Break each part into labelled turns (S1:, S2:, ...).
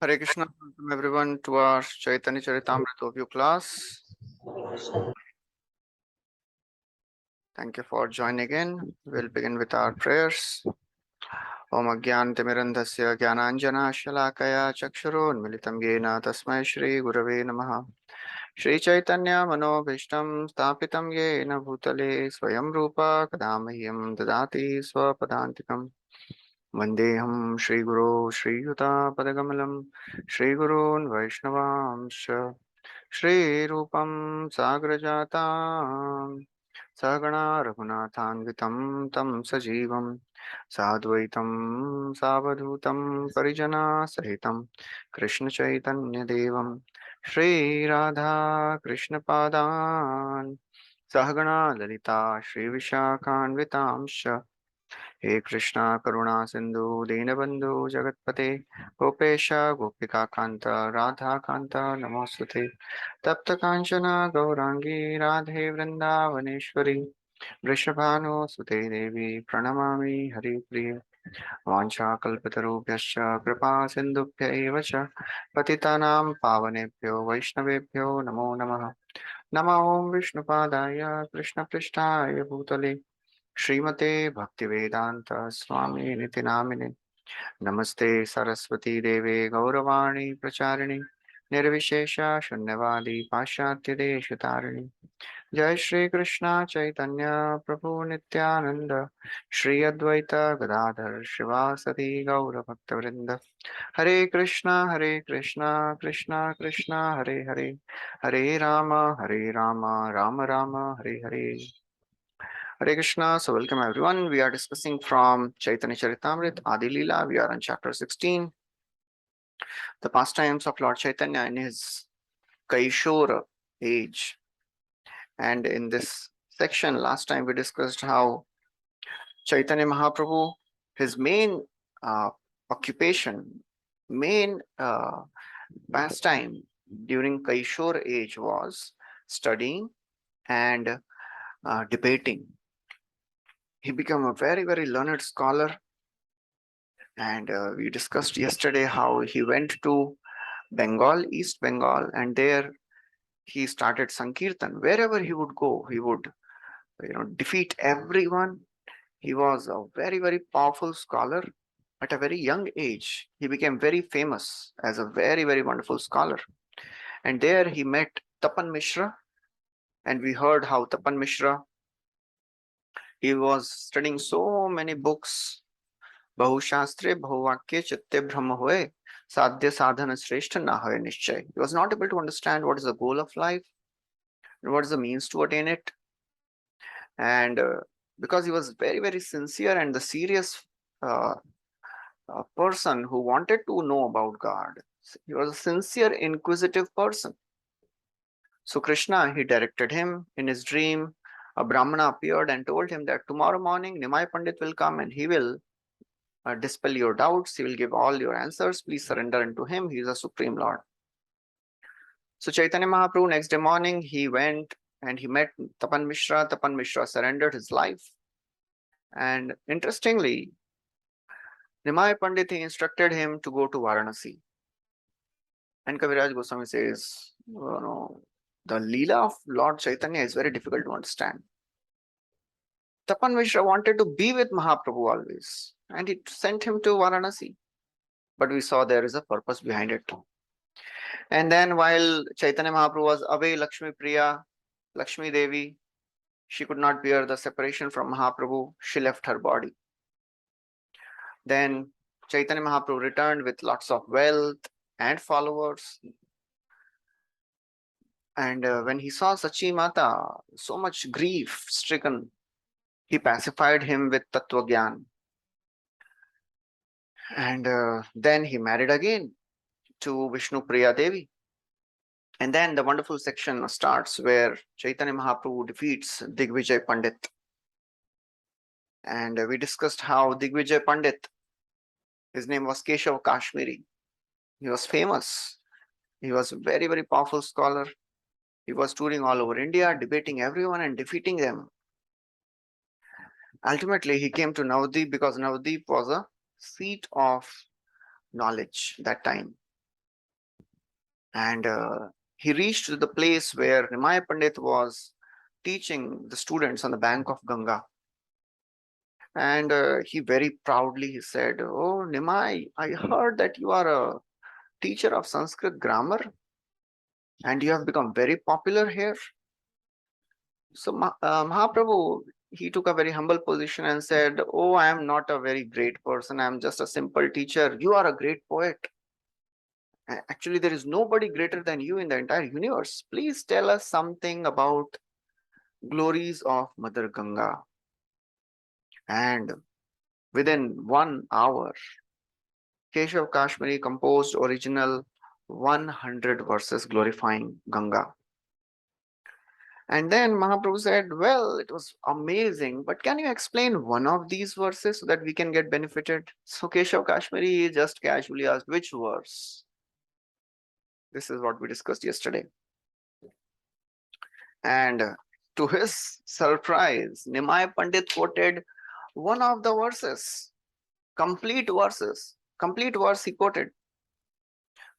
S1: Hare Krishna, welcome everyone to our Caitanya Caritāmrta review class. Thank you for joining in. We'll begin with our prayers. Om Agyantimirandhasya Jnananjana Shalakaya Chakshurunmilitam Yena Tasmai Shri Gurave Namaha. Shri Chaitanya Manobhishtam Stapitam Yena Bhutale Swayam Rupa Kadamahyam Dadati Swapadantikam. Vandeham Shri Guru Shri Yuta Padagamelam Shri Gurun Vaishnavamsha Shri Rupam Sagrajata Sagana Raghunathanvitam Tam Sajivam Sadvaitam Savadhutam Parijana Sahitam Krishna Chaitanya Devam Shri Radha Krishna Padan Sahagana Lalita Shri Vishakhanvitamsha हे कृष्णा करुणा सिंधु दीनबंधु जगतपते गोपेश गोपिका कांत राधा कांत नमोस्तुते तप्त कांचन गौरांगी राधे वृंदावनेश्वरी वृषभानुसुते देवी प्रणमामि हरिप्रिये वाञ्छाकल्पतरुभ्यश्च कृपा सिन्धुभ्य एव च पतितानां पावनेभ्यो वैष्णवेभ्यो नमो नमः नमः ओं विष्णुपादाय कृष्णपृष्ठाय भूतले श्रीमते भक्तिवेदांत स्वामी निति नामिने नमस्ते सरस्वती देवे गौरवाणी प्रचारिणे निर्विशेष शून्यवादी पाश्चात्य देश तारिणी जय श्री कृष्ण चैतन्य प्रभु नित्यानंद श्री अद्वैत गदाधर शिवासदि गौर भक्तवृंद हरे Krishna Krishna Krishna Hare Hare Hare Ram Ram Ram Hare Hare. Hare Krishna. So welcome everyone. We are discussing from Chaitanya Charitāmrita, Adi Leela. We are on chapter 16. The pastimes of Lord Chaitanya in his Kaishora age. And in this section, last time we discussed how Chaitanya Mahaprabhu, his main occupation, main pastime during Kaishora age was studying and debating. He became a very, very learned scholar. And we discussed yesterday how he went to Bengal, East Bengal, and there he started Sankirtan. Wherever he would go, he would, defeat everyone. He was a very, very powerful scholar. At a very young age, he became very famous as a very, very wonderful scholar. And there he met Tapan Mishra, and we heard how Tapan Mishra, he was studying so many books. Bahusastre Bahuvakya Chitte Brahma Hoye Sadhya Sadhana Shrestha Na Hoye Nishchay. He was not able to understand what is the goal of life and what is the means to attain it. And because he was very, very sincere and the serious person who wanted to know about God, he was a sincere, inquisitive person. So Krishna, he directed him in his dream. A Brahmana appeared and told him that tomorrow morning Nimai Pandit will come and he will dispel your doubts. He will give all your answers. Please surrender unto him. He is a supreme Lord. So Chaitanya Mahaprabhu, next day morning, he went and he met Tapan Mishra. Tapan Mishra surrendered his life. And interestingly, Nimai Pandit, he instructed him to go to Varanasi. And Kaviraj Goswami says, the Leela of Lord Chaitanya is very difficult to understand. Tapan Mishra wanted to be with Mahaprabhu always, and he sent him to Varanasi. But we saw there is a purpose behind it. And then while Chaitanya Mahaprabhu was away, Lakshmi Priya, Lakshmi Devi, she could not bear the separation from Mahaprabhu. She left her body. Then Chaitanya Mahaprabhu returned with lots of wealth and followers. And when he saw Sachi Mata, so much grief stricken, he pacified him with Tattva Gyan. And then he married again to Vishnu Priya Devi. And then the wonderful section starts where Chaitanya Mahaprabhu defeats Digvijay Pandit. And we discussed how Digvijay Pandit, his name was Keshav Kashmiri. He was famous. He was a very, very powerful scholar. He was touring all over India, debating everyone and defeating them. Ultimately, he came to Navadip because Navadip was a seat of knowledge that time. And he reached to the place where Nimai Pandit was teaching the students on the bank of Ganga. And he very proudly he said, "Oh, Nimai, I heard that you are a teacher of Sanskrit grammar and you have become very popular here." So Mahaprabhu, he took a very humble position and said, "Oh, I am not a very great person. I am just a simple teacher. You are a great poet. Actually, there is nobody greater than you in the entire universe. Please tell us something about glories of Mother Ganga." And within 1 hour, Keshav Kashmiri composed original 100 verses glorifying Ganga. And then Mahaprabhu said, "Well, it was amazing, but can you explain one of these verses so that we can get benefited?" So Keshav Kashmiri just casually asked, "Which verse?" This is what we discussed yesterday. And to his surprise, Nimai Pandit quoted one of the verses, complete verses, complete verse he quoted.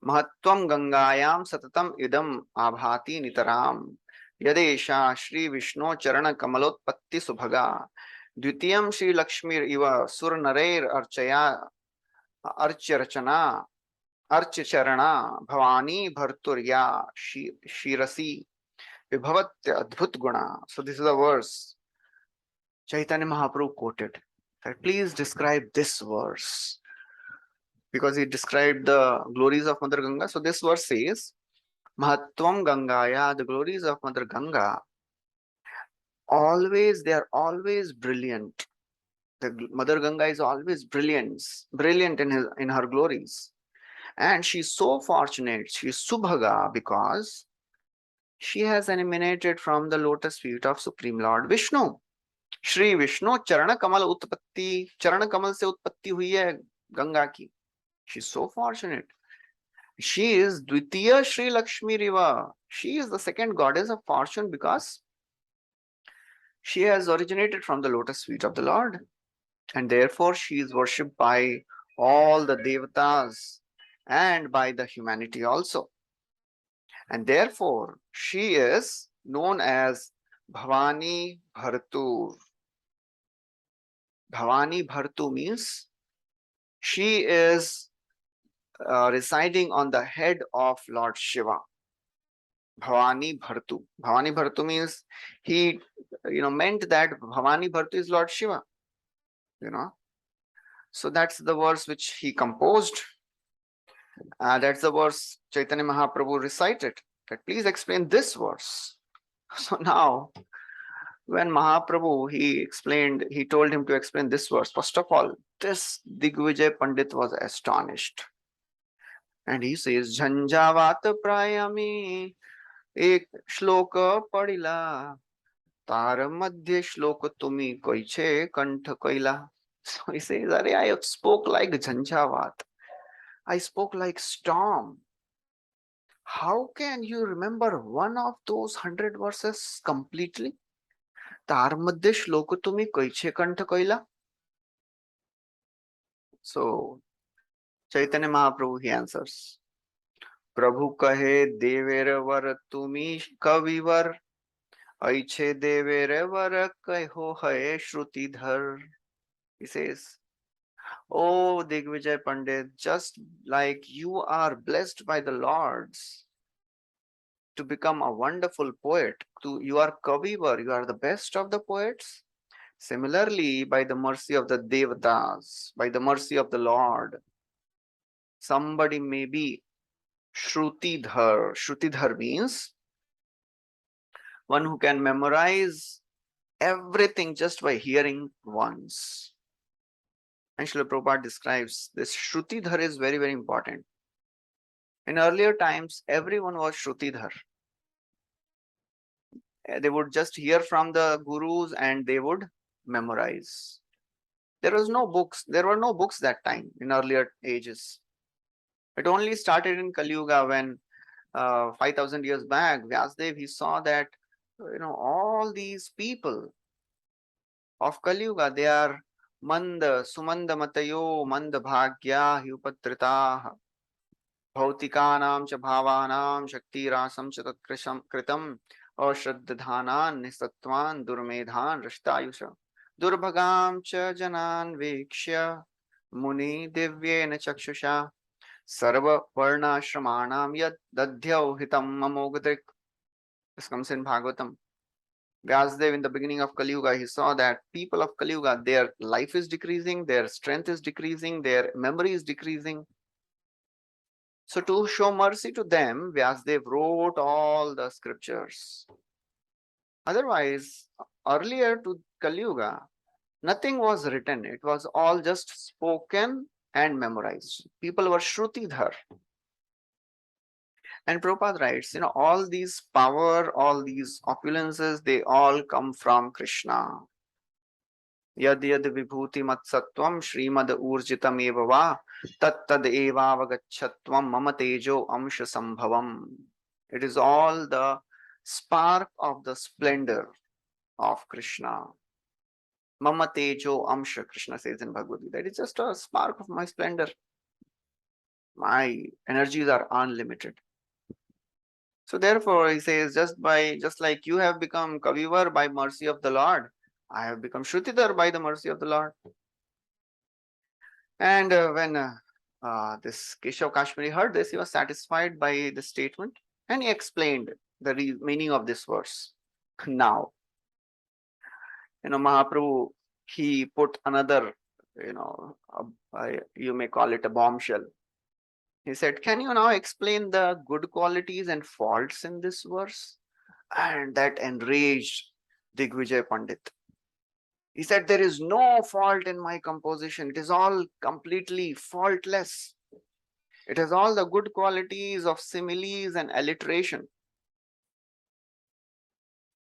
S1: "Mahatvam Gangayam Satatam Idam Abhati Nitaram Yadesha Shri Vishnu Charana Kamalotpatti Subhaga Dvitiyam Shri Lakshmir Iva Sur Narair Archaya Archarachana Archacharana Bhavani Bharturya Shirasi Vibhavatya Adbhut Guna." So this is a verse Chaitanya Mahaprabhu quoted. Please describe this verse, because he described the glories of Mother Ganga. So this verse says, "Mahatvam Gangaya," the glories of Mother Ganga, always, they are always brilliant. The Mother Ganga is always brilliant in her glories. And she's so fortunate, she's Subhaga, because she has emanated from the lotus feet of Supreme Lord Vishnu. Shri Vishnu चरण कमल उत्पत्ति, चरण कमल से उत्पत्ति हुई है गंगा की. She is so fortunate. She is Dvitiya Shri Lakshmi Riva. She is the second goddess of fortune because she has originated from the lotus feet of the Lord. And therefore she is worshipped by all the devatas and by the humanity also. And therefore she is known as Bhavani Bhartu. Bhavani Bhartu means she is residing on the head of Lord Shiva. Bhavani Bhartu. Bhavani Bhartu means he, meant that Bhavani Bhartu is Lord Shiva. So that's the verse which he composed. That's the verse Chaitanya Mahaprabhu recited. That please explain this verse. So now, when Mahaprabhu, he told him to explain this verse. First of all, this Digvijay Pandit was astonished. And he says, "Jhanjavat prayami ek shloka padila, tar madhya shloka tumi koiche kantha koila." So he says, I spoke like Jhanjavat. I spoke like storm. How can you remember one of those 100 verses completely? Tar madhya shloka tumi koiche kantha koila. So Chaitanya Mahaprabhu, he answers, "प्रभु कहे देवेर वर तुमी कविवर, ऐछे देवेर वर कहो है Shrutidhar." He says, "Oh Digvijay Pandit, just like you are blessed by the Lords to become a wonderful poet, you are kavivar, you are the best of the poets. Similarly, by the mercy of the Devatas, by the mercy of the Lord, somebody may be Shrutidhar." Shrutidhar means one who can memorize everything just by hearing once. And Srila Prabhupada describes this Shrutidhar is very, very important. In earlier times, everyone was Shrutidhar. They would just hear from the gurus and they would memorize. There were no books that time in earlier ages. It only started in Kali Yuga when 5,000 years back, Vyasdev, he saw that all these people of Kali Yuga, they are Manda, Sumanda Matayo, Manda Bhagya, Hyupatritaha. भौतिकानां च भावानां शक्तिरासं च तत्कृशं कृतं अश्रद्धधानान् निसत्त्वान् दुर्मेधान् रष्टायुष दुर्भगां च जनान् वीक्ष्य मुनि दिव्येन चक्षुषा सर्ववर्णाश्रमाणां यद् दध्यौ हितं ममोगदृक्. This comes in Bhagavatam. Vyasdev, in the beginning of Kali Yuga, he saw that people of Kali Yuga, their life is decreasing, their strength is decreasing, their memory is decreasing. So to show mercy to them, Vyasdev wrote all the scriptures. Otherwise, earlier to Kali Yuga, nothing was written. It was all just spoken and memorized. People were Shrutidhar. And Prabhupada writes, all these power, all these opulences, they all come from Krishna. Yad yad vibhuti mat sattvam shrimad urjitam eva va tat tad evavagachatvam mama tejo amsha sambhavam. It is all the spark of the splendor of Krishna. Mama tejo amsha, Krishna says in Bhagavad Gita. It is just a spark of my splendor. My energies are unlimited. So therefore, he says, just like you have become Kavivar by mercy of the Lord, I have become Shrutidhar by the mercy of the Lord. And when this Keshav Kashmiri heard this, he was satisfied by the statement, and he explained the meaning of this verse. Now, Mahaprabhu, he put another, you may call it a bombshell. He said, can you now explain the good qualities and faults in this verse? And that enraged Digvijay Pandit. He said, there is no fault in my composition. It is all completely faultless. It has all the good qualities of similes and alliteration.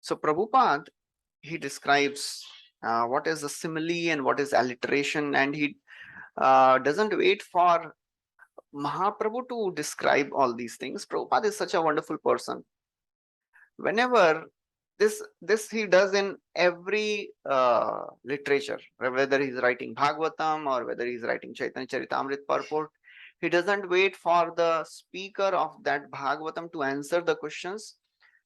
S1: So Prabhupada, he describes what is a simile and what is alliteration, and he doesn't wait for Mahaprabhu to describe all these things. Prabhupada is such a wonderful person. Whenever this he does in every literature, whether he's writing Bhagavatam or whether he's writing Chaitanya Caritāmrta purport, he doesn't wait for the speaker of that Bhagavatam to answer the questions.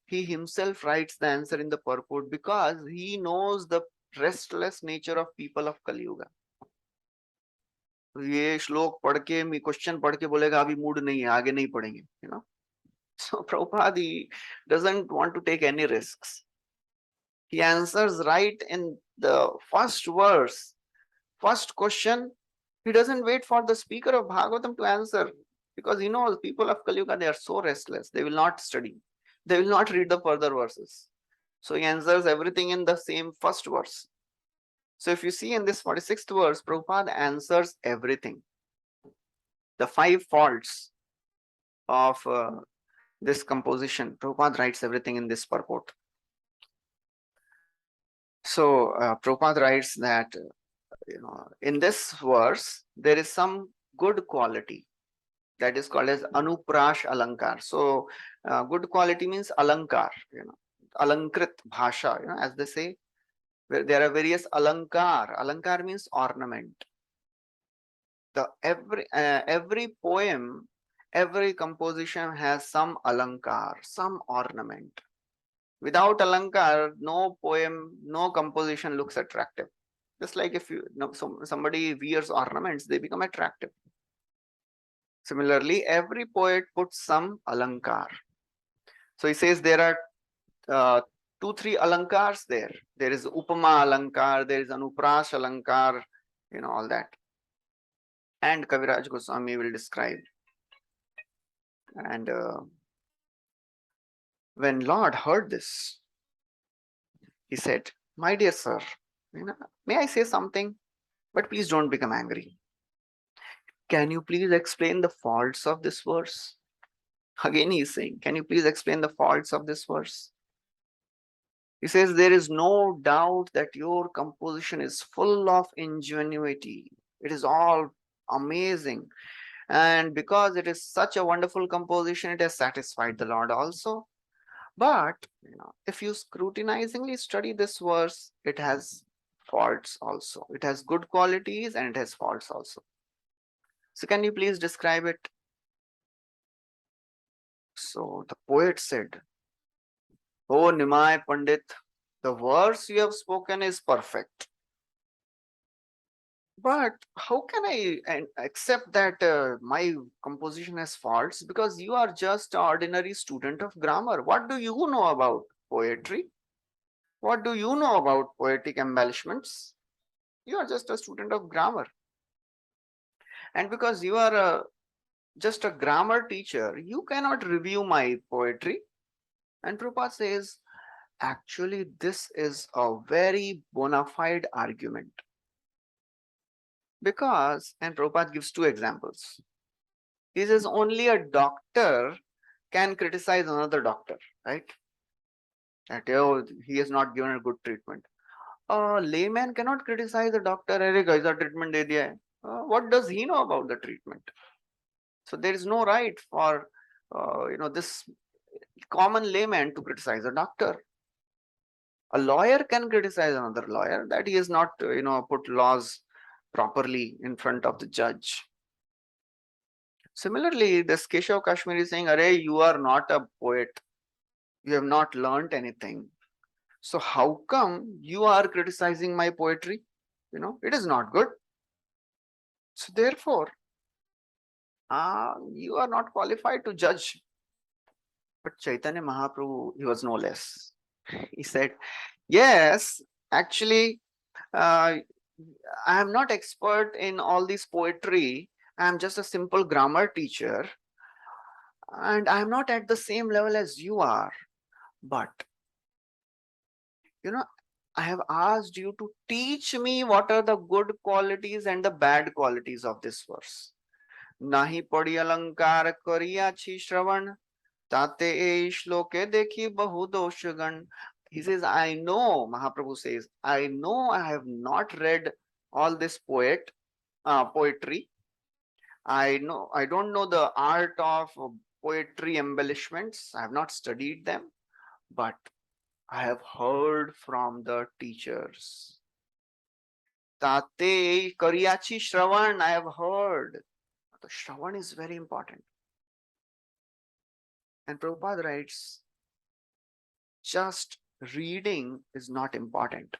S1: He himself writes the answer in the purport because he knows the restless nature of people of Kali Yuga. ये श्लोक पढ़ के question पढ़ के बोलेगा अभी mood नहीं है, आगे नहीं पढ़ेंगे, So Prabhupada doesn't want to take any risks. He answers right in the first verse, first question. He doesn't wait for the speaker of Bhagavatam to answer because he knows people of Kali Yuga, they are so restless. They will not study. They will not read the further verses. So he answers everything in the same first verse. So if you see in this 46th verse, Prabhupada answers everything. The 5 faults of this composition, Prabhupada writes everything in this purport. So Prabhupada writes that, in this verse, there is some good quality that is called as Anuprash Alankar. So good quality means Alankar, Alankrit Bhasha, as they say. There are various Alankar. Alankar means ornament. Every poem, every composition has some Alankar, some ornament. Without Alankar, no poem, no composition looks attractive. Just like if somebody wears ornaments, they become attractive. Similarly, every poet puts some Alankar. So he says there are 2-3 Alankars there. There is Upama Alankar, there is Anuprash Alankar, all that. And Kaviraj Goswami will describe. And when Lord heard this, he said, my dear sir, may I say something? But please don't become angry. Can you please explain the faults of this verse? Again he is saying, can you please explain the faults of this verse? He says, there is no doubt that your composition is full of ingenuity. It is all amazing. And because it is such a wonderful composition, it has satisfied the Lord also. But, if you scrutinizingly study this verse, it has faults also. It has good qualities and it has faults also. So can you please describe it? So the poet said, "Oh Nimai Pandit, the verse you have spoken is perfect. But how can I accept that my composition has faults? Because you are just an ordinary student of grammar. What do you know about poetry? What do you know about poetic embellishments? You are just a student of grammar. And because you are just a grammar teacher, you cannot review my poetry." And Prabhupada says, actually, this is a very bona fide argument. Because, and Prabhupada gives two examples. He says only a doctor can criticize another doctor, right? That oh, he has not given a good treatment. A layman cannot criticize a doctor. Arey kaisa treatment de diya hai. What does he know about the treatment? So there is no right for this common layman to criticize a doctor. A lawyer can criticize another lawyer that he has not put laws properly in front of the judge. Similarly, this Keshav Kashmiri is saying, "Arey, you are not a poet. You have not learned anything. So how come you are criticizing my poetry? It is not good. So therefore, you are not qualified to judge." But Chaitanya Mahaprabhu, he was no less. He said, "Yes, actually, I am not expert in all this poetry. I am just a simple grammar teacher, and I am not at the same level as you are. But, I have asked you to teach me what are the good qualities and the bad qualities of this verse. Nahi padi alankar kariya chi shravan, tate e shloke dekhi bahu doshagan." He says, I know, Mahaprabhu says, I know I have not read all this poetry. I don't know the art of poetry embellishments. I have not studied them, but I have heard from the teachers. Tate Kariyachi Shravan, I have heard. The Shravan is very important. And Prabhupada writes, just reading is not important.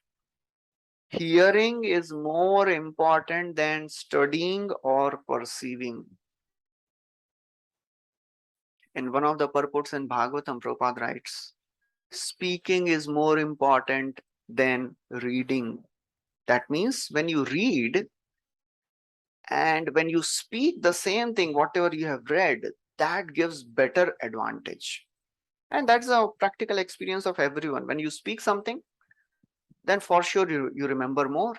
S1: Hearing is more important than studying or perceiving. In one of the purports in Bhagavatam, Prabhupada writes, speaking is more important than reading. That means when you read and when you speak the same thing, whatever you have read, that gives better advantage. And that's a practical experience of everyone. When you speak something, then for sure you remember more.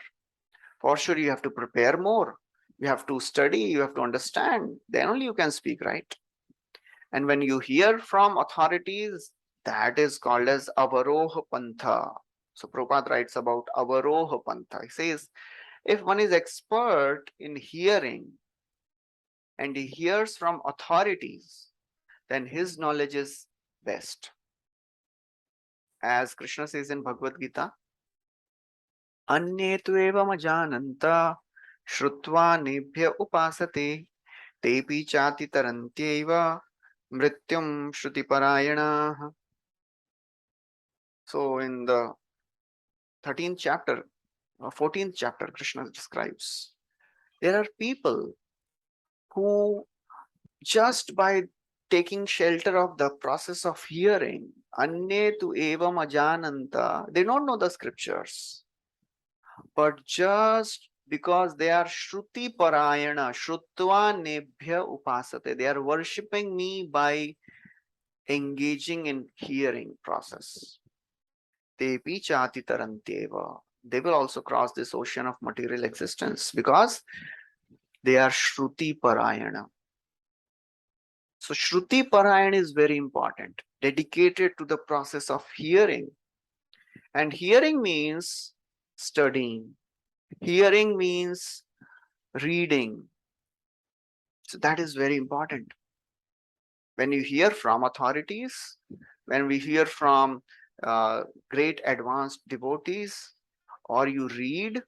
S1: For sure you have to prepare more. You have to study, you have to understand. Then only you can speak, right? And when you hear from authorities, that is called as avaroha pantha. So Prabhupada writes about avaroha pantha. He says, if one is expert in hearing and he hears from authorities, then his knowledge is best. As Krishna says in Bhagavad Gita, Anye tuevam ajananta shrutva nebhya upasate tepi chati tarantyeva mrityum shruti parayana. So in the 13th chapter, 14th chapter, Krishna describes there are people who just by taking shelter of the process of hearing, Anye tu evam ajananta, they don't know the scriptures, but just because they are Shruti Parayana, Shrutva Nebhya Upasate, they are worshipping me by engaging in hearing process. Tepi Chati Tarantyeva, they will also cross this ocean of material existence because they are Shruti Parayana. So Shruti Parayana is very important, dedicated to the process of hearing. And hearing means studying. Hearing means reading. So that is very important. When you hear from authorities, when we hear from great advanced devotees, or you read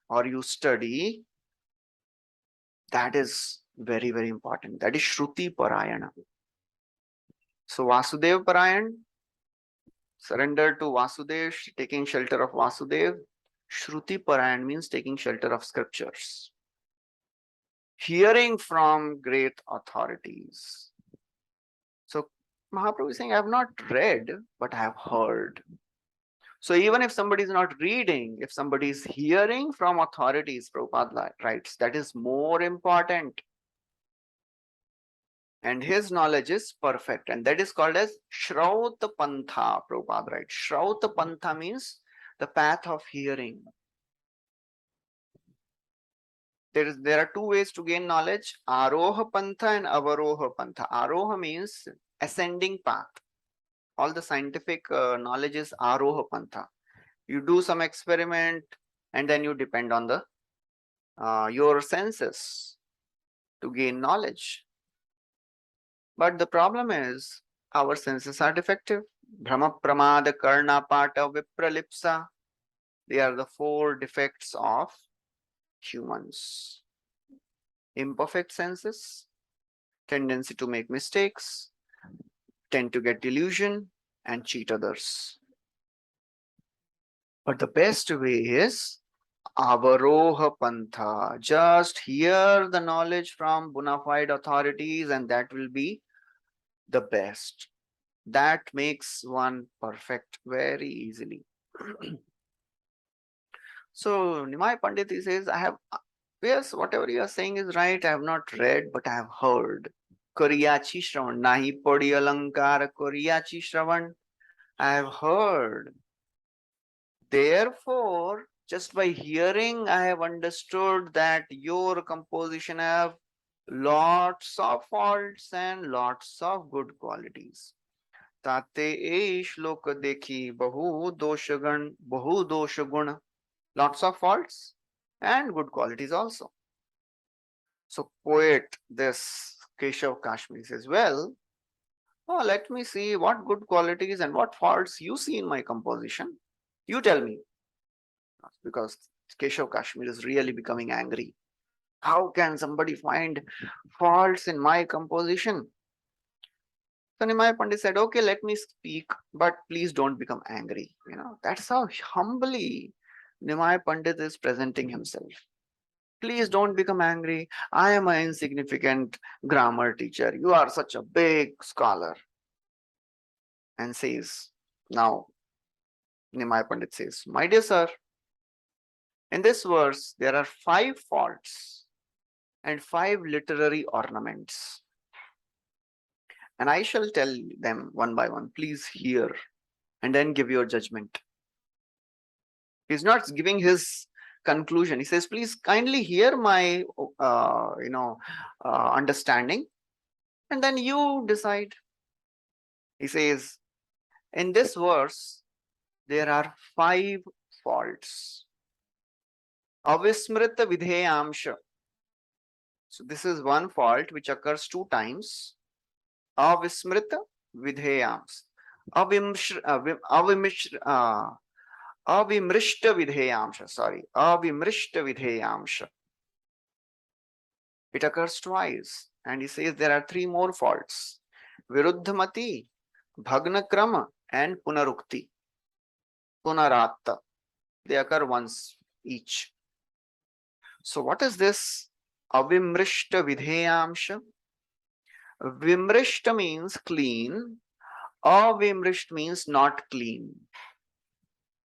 S1: or you study, that is very, very important. That is Shruti Parayana. So Vasudev Parayan, surrender to Vasudev, taking shelter of Vasudev. Shruti Parayan means taking shelter of scriptures. Hearing from great authorities. So Mahaprabhu is saying, I have not read, but I have heard. So even if somebody is not reading, if somebody is hearing from authorities, Prabhupada writes, that is more important. And his knowledge is perfect. And that is called as Shrauta Pantha, Prabhupada writes. Shrauta Pantha means the path of hearing. There are two ways to gain knowledge, Aroha Pantha and Avaroha Pantha. Aroha means ascending path. All the scientific knowledge is Aroha Pantha. You do some experiment and then you depend on the your senses to gain knowledge. But the problem is our senses are defective. Brahma Pramada Karna Pata Vipralipsa. They are the four defects of humans. Imperfect senses, tendency to make mistakes, tend to get delusion and cheat others. But the best way is Avaroha Pantha. Just hear the knowledge from bona fide authorities and that will be the best. That makes one perfect very easily. So Nimai Pandit, he says, I have, yes, whatever you are saying is right. I have not read, but I have heard. Kariyachi Shravan, Nahi Padi Alankar, Kariyachi Shravan. I have heard. Therefore, just by hearing, I have understood that your composition have lots of faults and lots of good qualities. ताते ए श्लोक देखी बहु दोष गुण, lots of faults and good qualities also. So poet this Keshav Kashmiri says, well, let me see what good qualities and what faults you see in my composition. You tell me. Because Keshav Kashmiri is really becoming angry. How can somebody find faults in my composition? So Nimai Pandit said, okay, let me speak, but please don't become angry. That's how humbly Nimai Pandit is presenting himself. Please don't become angry. I am an insignificant grammar teacher. You are such a big scholar. And says, now, Nimai Pandit says, my dear sir, in this verse, there are 5 faults and 5 literary ornaments. And I shall tell them one by one. Please hear and then give your judgment. He's not giving his conclusion. He says, please kindly hear my understanding and then you decide. He says, in this verse, there are 5 faults. Avismrita vidheyamsha. So this is one fault which occurs 2 times. Avismrita vidheyams. Avimrishta vidheyamsha. Sorry. Avimrishta vidheyamsha. It occurs twice. And he says there are 3 more faults. Viruddhamati, Bhagnakrama, and Punarukti. Punaratta. They occur once each. So what is this avimrishta vidheyamsha? Vimrishta means clean. Avimrishta means not clean.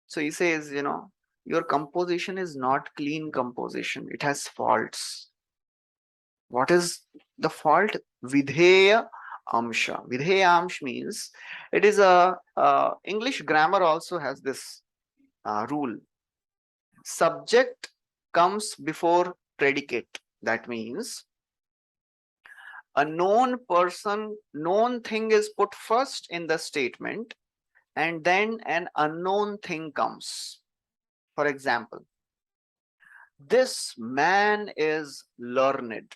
S1: So he says, your composition is not clean composition. It has faults. What is the fault? Vidheya amsha. Vidheya amsha means it is English grammar also has this rule. Subject comes before predicate. That means a known person, known thing is put first in the statement and then an unknown thing comes. For example, this man is learned.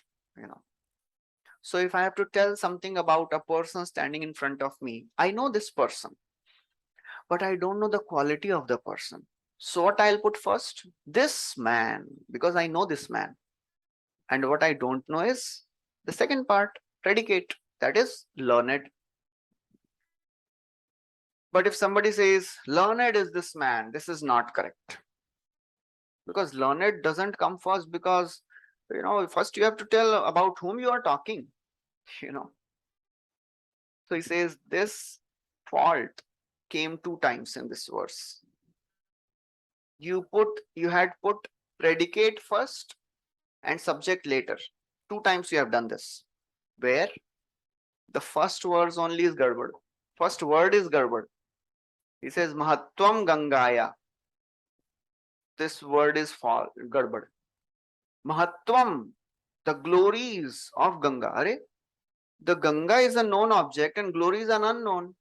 S1: So if I have to tell something about a person standing in front of me, I know this person, but I don't know the quality of the person. So what I'll put first? This man, because I know this man. And what I don't know is the second part, predicate, that is learned. But if somebody says, learned is this man, this is not correct. Because learned doesn't come first, because, first you have to tell about whom you are talking, you know. So he says this fault came 2 times in this verse. You had put predicate first and subject later. 2 times you have done this. Where the first words only is garbad. First word is garbad. He says Mahatvam Gangaya. This word is garbad. Mahatvam, the glories of Ganga. Are? The Ganga is a known object and glory is an unknown.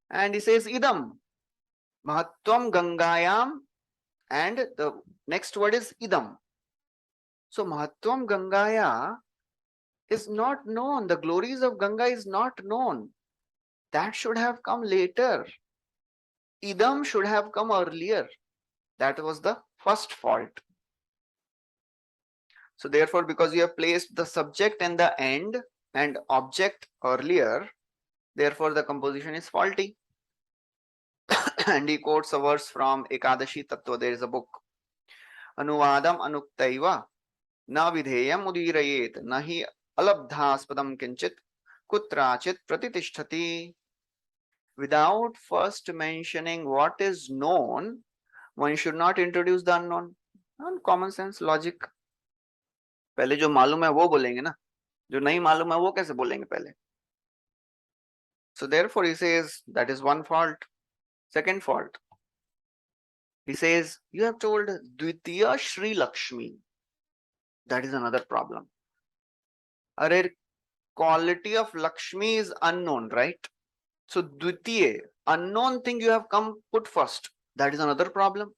S1: And he says idam. Mahatvam Gangayam, and the next word is idam. So Mahatvam Gangaya is not known. The glories of Ganga is not known. That should have come later. Idam should have come earlier. That was the first fault. So therefore, because you have placed the subject in the end and object earlier, therefore the composition is faulty. And he quotes a verse from Ekadashi Tattva. There is a book. Anuvadam anuktaiva na vidheyam udirayet nahi alabdhaspadam kinchit kutrachit pratitishthati. Without first mentioning what is known, one should not introduce the unknown. Common sense, logic. पहले जो मालूम है वो बोलेंगे ना, जो नहीं मालूम है वो कैसे बोलेंगे पहले. So therefore he says that is one fault. Second fault, he says you have told Dvitiya Shri Lakshmi. That is another problem. A rare quality of Lakshmi is unknown, right? So Dvitiya, unknown thing you have come put first. That is another problem.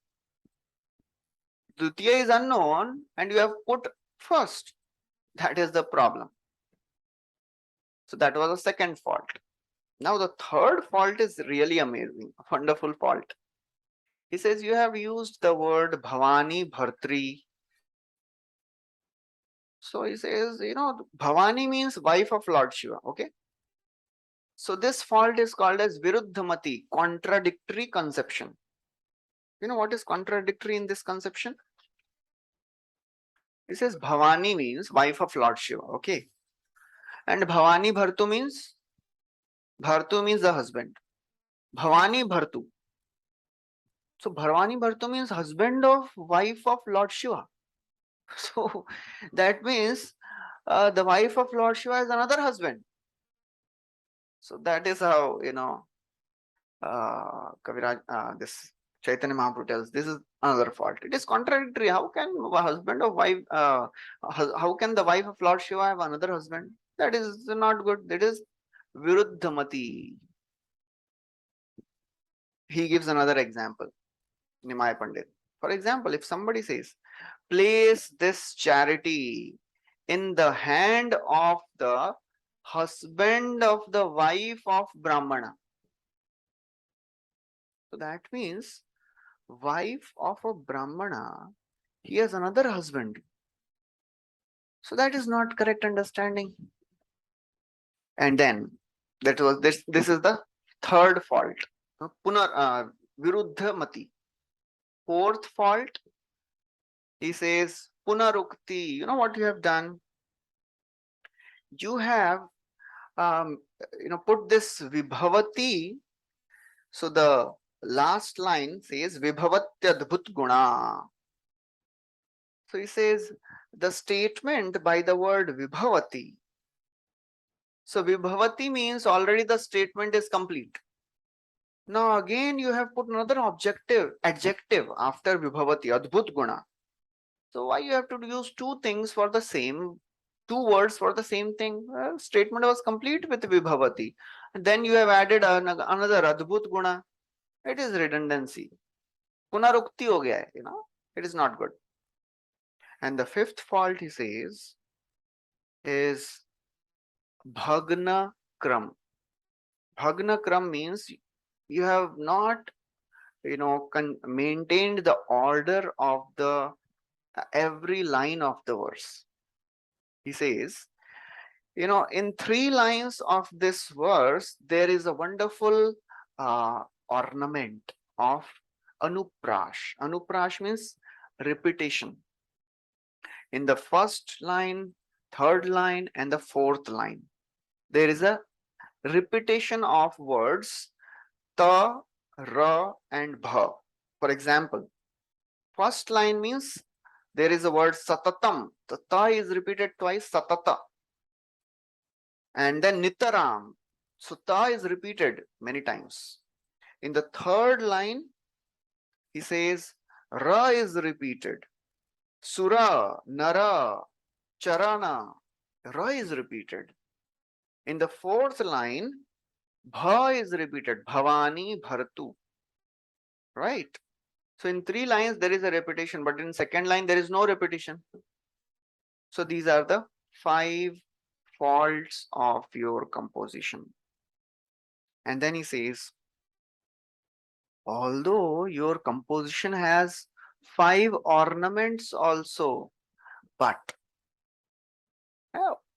S1: Dvitiya is unknown and you have put first. That is the problem. So that was the second fault. Now the third fault is really amazing, a wonderful fault. He says you have used the word Bhavani Bhartri. So he says, Bhavani means wife of Lord Shiva, okay? So this fault is called as Viruddhamati, contradictory conception. You know what is contradictory in this conception? He says Bhavani means wife of Lord Shiva, okay? And Bhavani Bhartu means the husband. Bhavani Bhartu. So Bhavani Bhartu means husband of wife of Lord Shiva. So that means the wife of Lord Shiva is another husband. So that is how, this Caitanya Mahaprabhu tells this is another fault. It is contradictory. How can a husband of wife, how can the wife of Lord Shiva have another husband? That is not good. That is Viruddhamati. He gives another example, Nimai Pandit. For example, if somebody says, place this charity in the hand of the husband of the wife of Brahmana. So that means wife of a Brahmana, he has another husband. So that is not correct understanding. And then that was this is the third fault. Viruddhamati. Fourth fault, he says Punarukti. You know what you have done? You have put this Vibhavati. So the last line says Vibhavatyadbhut Guna. So he says the statement by the word Vibhavati. So Vibhavati means already the statement is complete. Now again you have put another adjective after Vibhavati, Adbhut Guna. So why you have to use two words for the same thing? Well, statement was complete with Vibhavati. And then you have added another Adbhut Guna. It is redundancy. Punarukti ho gaya hai, it is not good. And the fifth fault, he says, is Bhagna Kram. Bhagna Kram means you have not, maintained the order of the every line of the verse. He says, in 3 lines of this verse, there is a wonderful ornament of anuprash. Anuprash means repetition. In the first line, third line, and the fourth line, there is a repetition of words ta, ra, and bha. For example, first line means there is a word satatam. The ta is repeated twice, satata. And then nitaram. So ta is repeated many times. In the third line, he says ra is repeated. Sura, nara, charana. Ra is repeated. In the fourth line, bha is repeated. Bhavani, bharatu. Right? So in three lines, there is a repetition, but in second line, there is no repetition. So these are the 5 faults of your composition. And then he says, although your composition has 5 ornaments also, but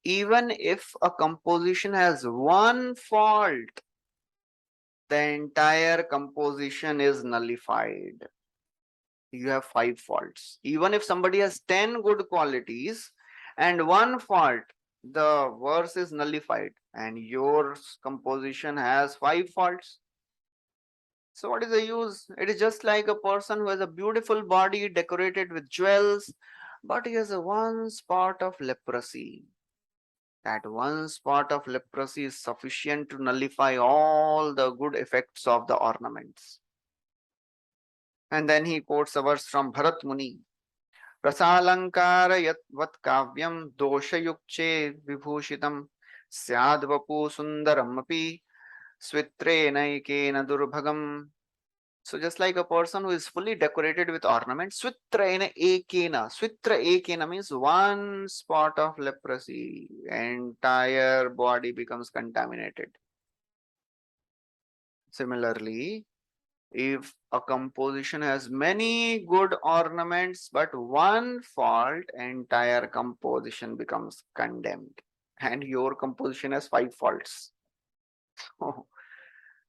S1: even if a composition has one fault, the entire composition is nullified. You have 5 faults. Even if somebody has 10 good qualities and one fault, the verse is nullified, and your composition has 5 faults. So what is the use? It is just like a person who has a beautiful body decorated with jewels, but he has a one spot of leprosy. That one spot of leprosy is sufficient to nullify all the good effects of the ornaments. And then he quotes a verse from Bharat Muni. Rasalankara yatvat kavyam doshayukche vibhushitam syadvapu sundaram api svitre naikena durbhagam. So just like a person who is fully decorated with ornaments, svitrena ekena. Svitra ekena means one spot of leprosy, entire body becomes contaminated. Similarly, if a composition has many good ornaments but one fault, entire composition becomes condemned. And your composition has 5 faults.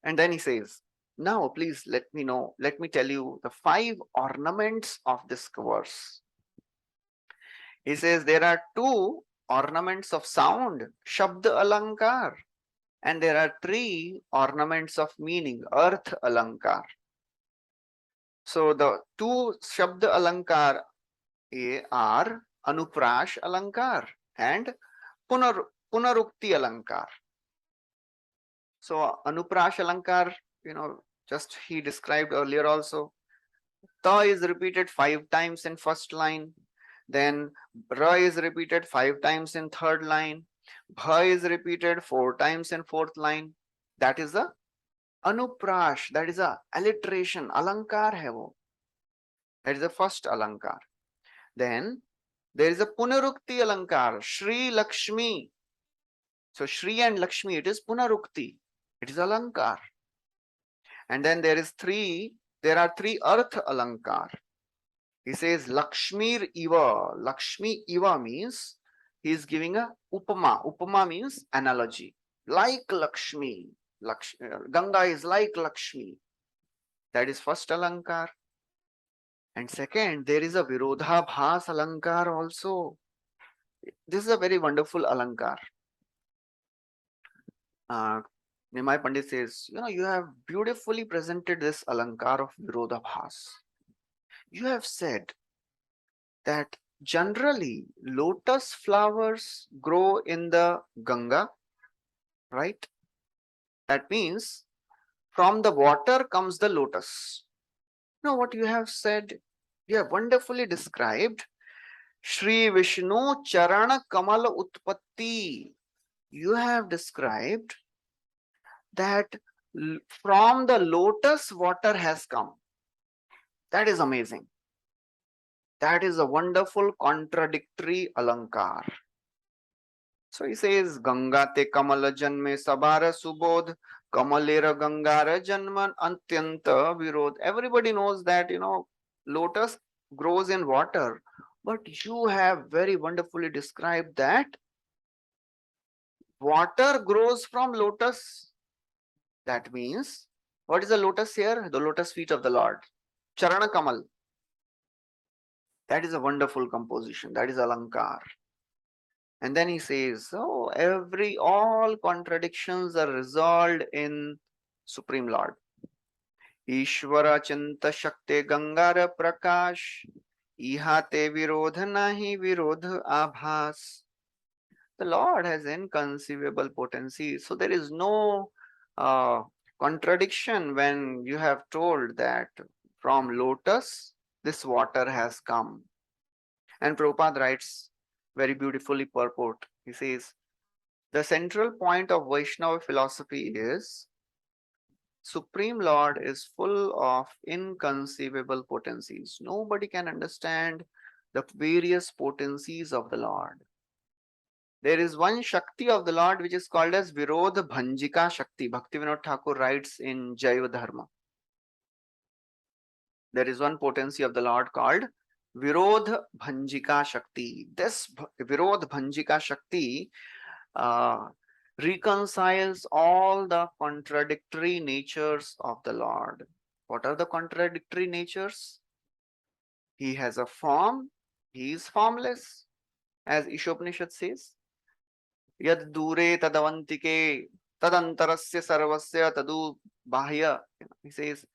S1: And then he says, now please let me tell you the 5 ornaments of this verse. He says there are 2 ornaments of sound, Shabda Alankar, and there are 3 ornaments of meaning, Arth Alankar. So the 2 Shabda Alankar are Anuprash Alankar and Punarukti Alankar. So Anuprash Alankar, just he described earlier also. Ta is repeated 5 times in first line. Then Ra is repeated 5 times in third line. Bha is repeated 4 times in fourth line. That is the Anuprash. That is a alliteration. Alankar hai wo. That is the first Alankar. Then there is a Punarukti Alankar. Shri Lakshmi. So Shri and Lakshmi, it is Punarukti. It is Alankar. And then there are 3 Arth Alankar. He says Lakshmir Iva. Lakshmi Iva means he is giving a Upama. Upama means analogy. Like Lakshmi. Ganga is like Lakshmi. That is first Alankar. And second, there is a Virodha Bhas Alankar also. This is a very wonderful Alankar. Nimai Pandit says, you have beautifully presented this Alankar of Virodha Bhas. You have said that generally lotus flowers grow in the Ganga, right? That means from the water comes the lotus. What you have said, you have wonderfully described Shri Vishnu Charana Kamala Utpatti. You have described that from the lotus water has come. That is amazing. That is a wonderful contradictory Alankar. So he says, Ganga te Kamala Janme Sabara Subodh, Kamalera Gangara Janman Antyanta Virod. Everybody knows that, lotus grows in water, but you have very wonderfully described that water grows from lotus. That means What is the lotus here? The lotus feet of the Lord. Charana Kamal. That is a wonderful composition. That is Alankar. And then he says, so all contradictions are resolved in Supreme Lord. Ishvara Chinta Shakte Gangara Prakash. Ihate Virodha Nahi Virodha Abhas. The Lord has inconceivable potency. So there is no contradiction when you have told that from lotus this water has come. And Prabhupada writes very beautifully purport. He says, the central point of Vaishnava philosophy is Supreme Lord is full of inconceivable potencies. Nobody can understand the various potencies of the Lord. There is one Shakti of the Lord which is called as Virodha Bhanjika Shakti. Bhaktivinoda Thakur writes in Jaiva Dharma. There is one potency of the Lord called Virodha Bhanjika Shakti. This Virodha Bhanjika Shakti reconciles all the contradictory natures of the Lord. What are the contradictory natures? He has a form, he is formless, as Ishopanishad says. Yad dure tadavantike tadantarasya sarvasya tadu bahya. He says,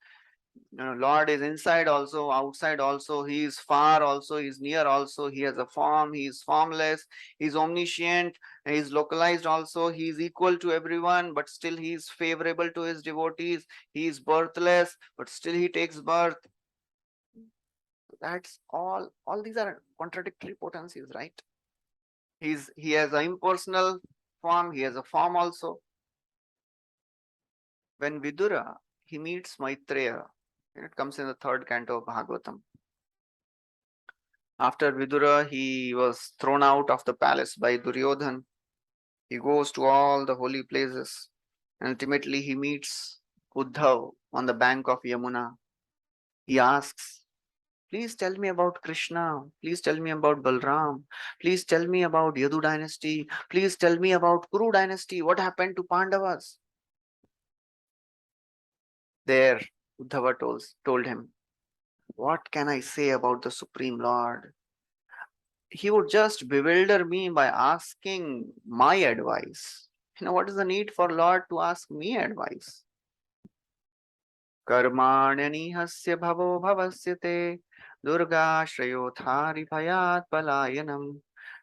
S1: Lord is inside also, outside also, he is far also, he is near also, he has a form, he is formless, he is omniscient, he is localized also, he is equal to everyone, but still he is favorable to his devotees, he is birthless, but still he takes birth. That's all these are contradictory potencies, right? He has an impersonal form, he has a form also. When Vidura, he meets Maitreya, it comes in the third canto of Bhagavatam. After Vidura, he was thrown out of the palace by Duryodhan. He goes to all the holy places. And ultimately, he meets Uddhav on the bank of Yamuna. He asks, please tell me about Krishna. Please tell me about Balram. Please tell me about Yadu dynasty. Please tell me about Kuru dynasty. What happened to Pandavas? There, Uddhava told him, what can I say about the Supreme Lord? He would just bewilder me by asking my advice. What is the need for Lord to ask me advice? Karmanyani hasya bhavo bhavasyate durga shrayothari bhayat palayanam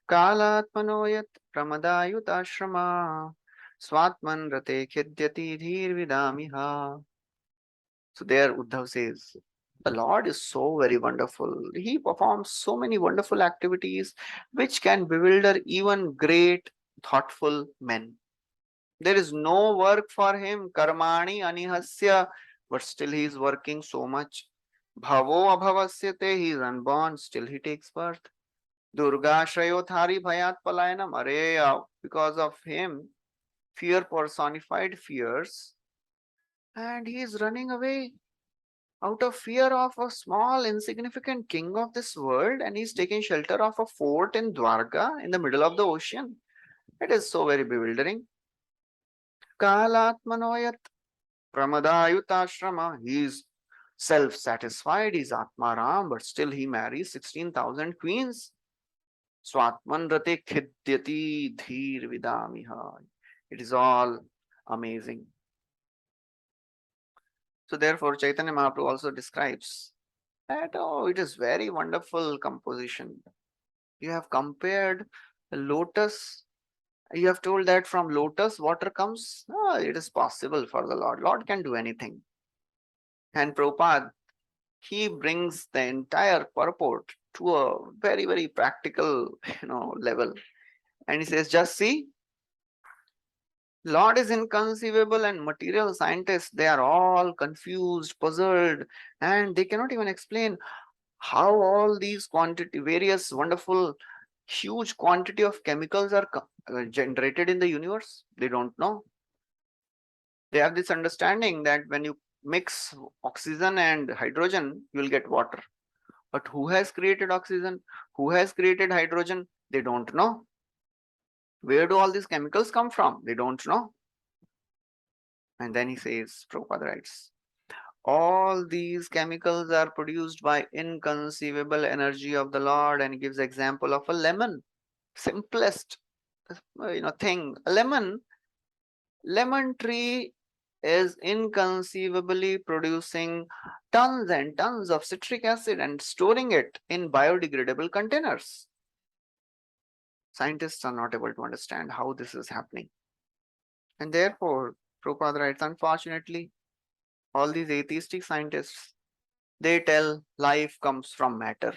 S1: kalatmano yat pramadayutashrama swatman rate khidyati dhir vidamiha. So there Uddhav says, the Lord is so very wonderful. He performs so many wonderful activities which can bewilder even great, thoughtful men. There is no work for him, karmani anihasya, but still he is working so much. Bhavo abhavasyate, he is unborn, still he takes birth. Durga shrayothari bhayat palayanam, because of him, fear personified fears, and he is running away out of fear of a small insignificant king of this world, and he's taking shelter of a fort in Dwarka in the middle of the ocean. It is so very bewildering. Kalatmanoyat pramadayutashrama. He is self-satisfied, he's Atmaram, but still he marries 16,000 queens. Swatman rate khidyati dhir vidamiha. It is all amazing. So therefore, Chaitanya Mahaprabhu also describes that, it is very wonderful composition. You have compared the lotus. You have told that from lotus water comes. No, it is possible for the Lord. Lord can do anything. And Prabhupada, he brings the entire purport to a very, very practical, level. And he says, just see, Lord is inconceivable, and material scientists, they are all confused, puzzled, and they cannot even explain how all these various wonderful, huge quantity of chemicals are generated in the universe. They don't know. They have this understanding that when you mix oxygen and hydrogen, you will get water. But who has created oxygen? Who has created hydrogen? They don't know. Where do all these chemicals come from? They don't know. And then he says, Prabhupada writes, All these chemicals are produced by inconceivable energy of the Lord, and gives example of a lemon. Simplest thing. A lemon tree is inconceivably producing tons and tons of citric acid and storing it in biodegradable containers. Scientists are not able to understand how this is happening. And therefore, Prabhupada writes, unfortunately, all these atheistic scientists, they tell life comes from matter,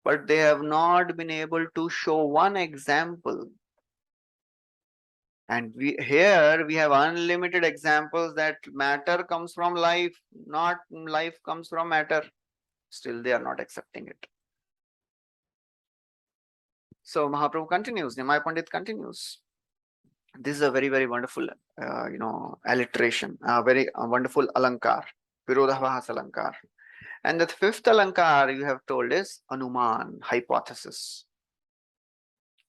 S1: but they have not been able to show one example. And here we have unlimited examples that matter comes from life, not life comes from matter. Still, they are not accepting it. So Mahaprabhu continues, Nimai Pandit continues. This is a very, very wonderful, alliteration, a very wonderful alankar, Virodhavahas alankar. And the fifth alankar you have told is Anuman, hypothesis.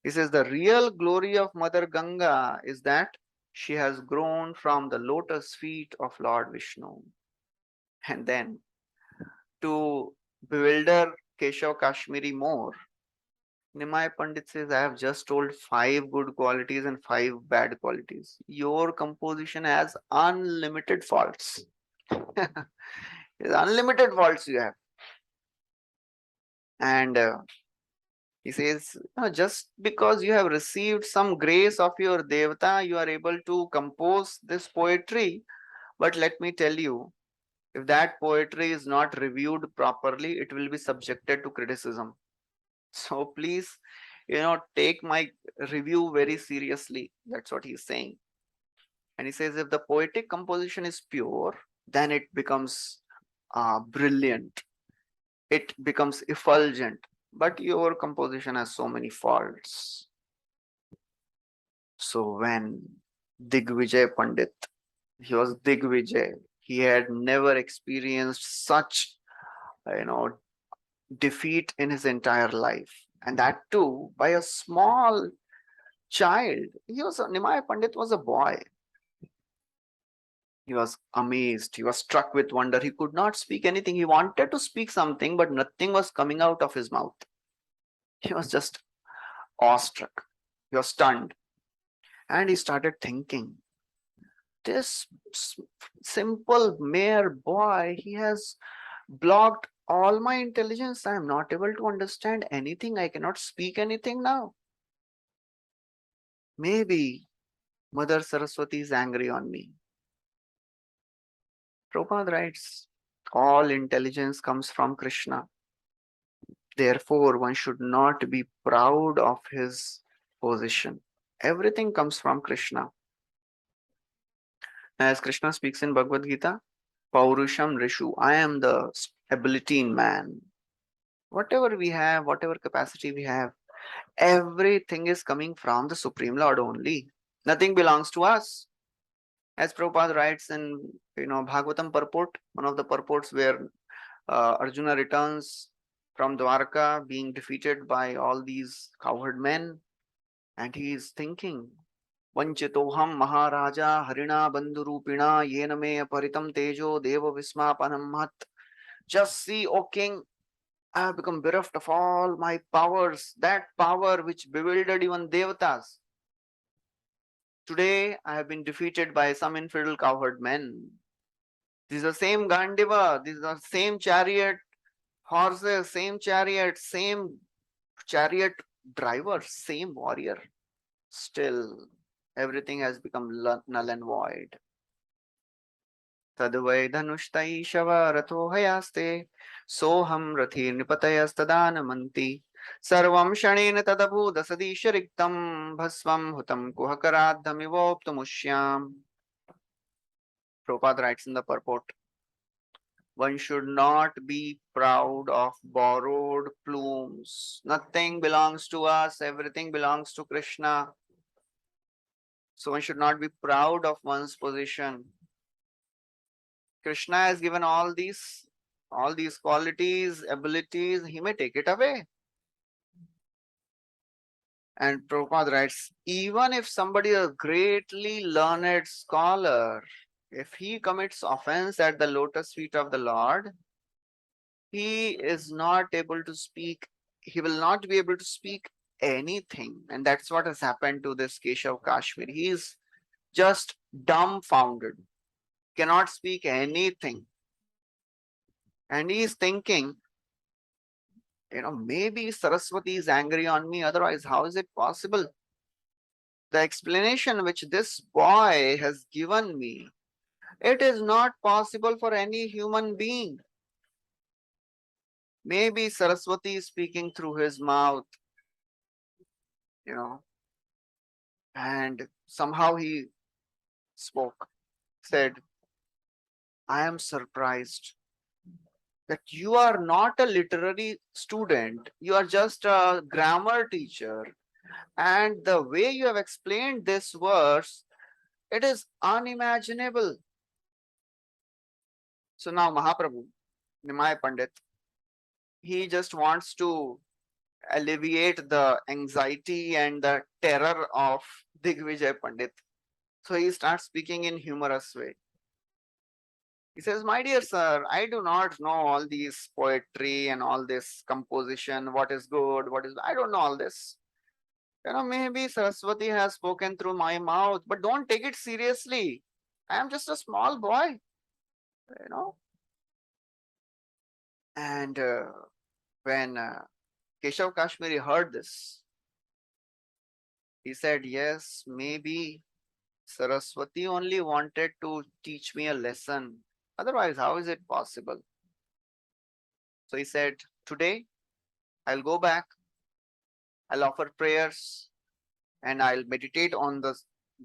S1: He says the real glory of Mother Ganga is that she has grown from the lotus feet of Lord Vishnu. And then to bewilder Keshav Kashmiri more, Nimai Pandit says, I have just told 5 good qualities and 5 bad qualities. Your composition has unlimited faults. Unlimited faults you have. And he says, just because you have received some grace of your Devata, you are able to compose this poetry. But let me tell you, if that poetry is not reviewed properly, it will be subjected to criticism. So please, take my review very seriously. That's what he's saying. And he says, if the poetic composition is pure, then it becomes brilliant. It becomes effulgent. But your composition has so many faults. So when Digvijay Pandit, he was Digvijay, he had never experienced such, defeat in his entire life. And that too by a small child. Nimai Pandit was a boy. He was amazed. He was struck with wonder. He could not speak anything. He wanted to speak something, but nothing was coming out of his mouth. He was just awestruck. He was stunned. And he started thinking, this simple mere boy, he has blocked all my intelligence. I am not able to understand anything. I cannot speak anything now. Maybe Mother Saraswati is angry on me. Prabhupada writes, all intelligence comes from Krishna. Therefore, one should not be proud of his position. Everything comes from Krishna. As Krishna speaks in Bhagavad Gita, Paurusham Rishu, I am the ability in man. Whatever we have, whatever capacity we have, everything is coming from the Supreme Lord only. Nothing belongs to us. As Prabhupada writes in Bhagavatam purport, one of the purports where Arjuna returns from Dwarka being defeated by all these cowherd men, and he is thinking, Vanchitoham Maharaja Harina Bandhurupina Yena me aparitam tejo deva vismapanam mat. Just see, O king, I have become bereft of all my powers, that power which bewildered even devatas. Today, I have been defeated by some infidel cowherd men. These are same Gandiva, these are same chariot horses, same chariot driver, same warrior. Still, everything has become null and void. Tadvai dhanushtai shava ratho hayaste soham rathi nipatayastadanamanti sarvam shanena tadabhu dasadishariktam bhasvam hutam kuhakaradhamivoptamushyam. Prabhupada writes in the purport, one should not be proud of borrowed plumes. Nothing belongs to us, everything belongs to Krishna. So one should not be proud of one's position. Krishna has given all these qualities, abilities, he may take it away. And Prabhupada writes, even if somebody is a greatly learned scholar, If he commits offense at the lotus feet of the Lord, he is not able to speak, he will not be able to speak anything. And that's what has happened to this Keshav Kashmir. He is just dumbfounded, cannot speak anything. And he is thinking, maybe Saraswati is angry on me, otherwise, how is it possible? The explanation which this boy has given me, it is not possible for any human being. Maybe Saraswati is speaking through his mouth, you know, and somehow he spoke, said, I am surprised that you are not a literary student, you are just a grammar teacher. And the way you have explained this verse, it is unimaginable. So now Mahaprabhu, Nimai Pandit, he just wants to alleviate the anxiety and the terror of Digvijay Pandit. So he starts speaking in humorous way. He says, my dear sir, I do not know all these poetry and all this composition, what is good, I don't know all this. Maybe Saraswati has spoken through my mouth, but don't take it seriously. I am just a small boy, you know. And when Keshav Kashmiri heard this, he said, yes, maybe Saraswati only wanted to teach me a lesson. Otherwise, how is it possible? So he said, today I'll go back, I'll offer prayers, and I'll meditate on the